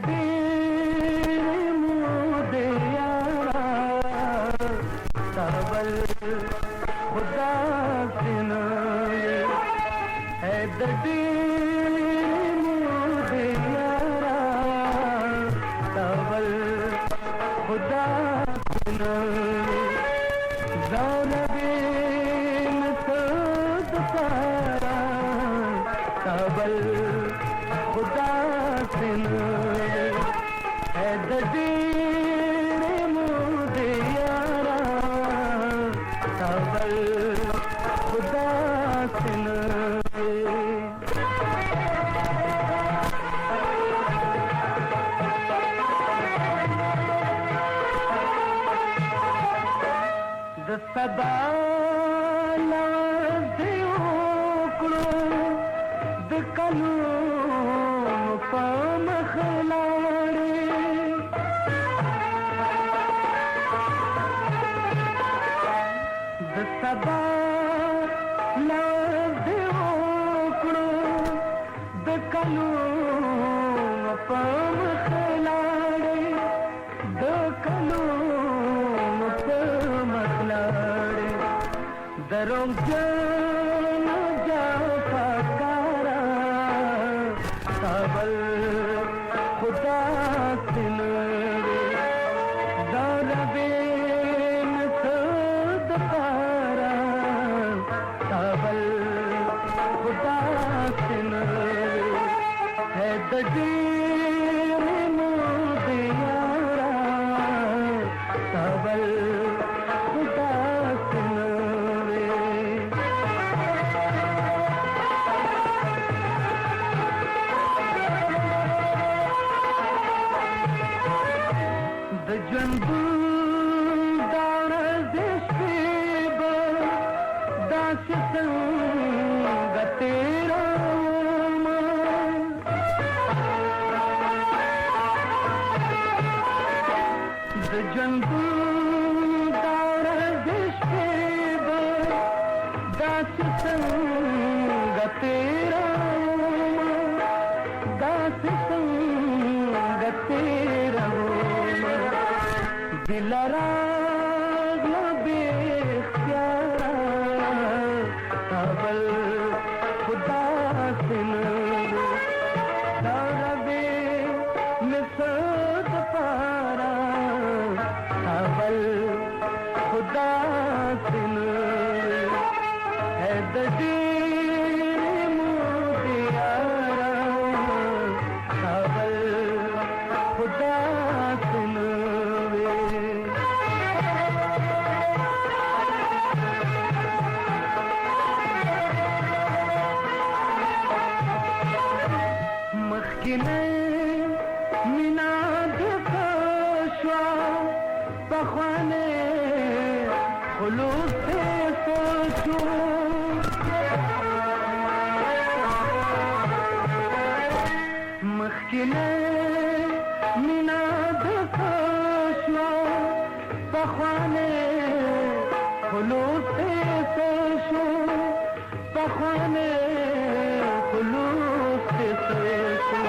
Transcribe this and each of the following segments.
ډېر مود یارا تابل خدا سينه ہے د ډېر مود یارا تابل خدا سينه زولبين صد پارا تابل خدا سينه ہے د ډېر مود یارا تابل خدا سينه د سبا لاس دی وکړو د کلو په مخ لاړې د سبا لاس دی وکړو د کلو په مخ لاړې د کلو دروم جان جافا کارا تابل خدا سينه داربين صد پارا تابل خدا سينه ہے د ډېر مود یارا تابل خدا سينه د ژوند داړه د شپې به داسې څنګه تېرومه د ژوند داړه د شپې به داسې څنګه تېرومه داسې څنګه تېرومه دلراغ بے اختیارا تابل خدا سينه داربے مسد پارا تابل خدا سينه ہے د ډېر مود یارا تابل خدا سينه مخکینه مینا د پښوا پخوانه خلوص سے سوچو مخکینه مینا د پښوا پخوانه خلوص سے سوچو پخوانه خلوص سے سوچو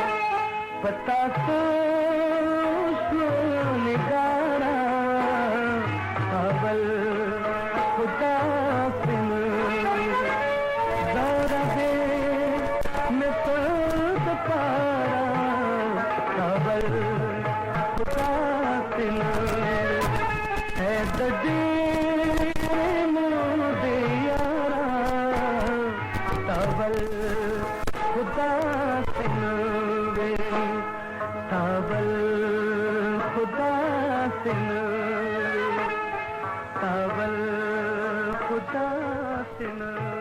پتا سوچو نگارا تابل خدا سينه داربے میں صد پارا تابل خدا سينه ہے د ډېر مود یارا تابل خدا سينه تابل خدا سينه تابل خدا سينه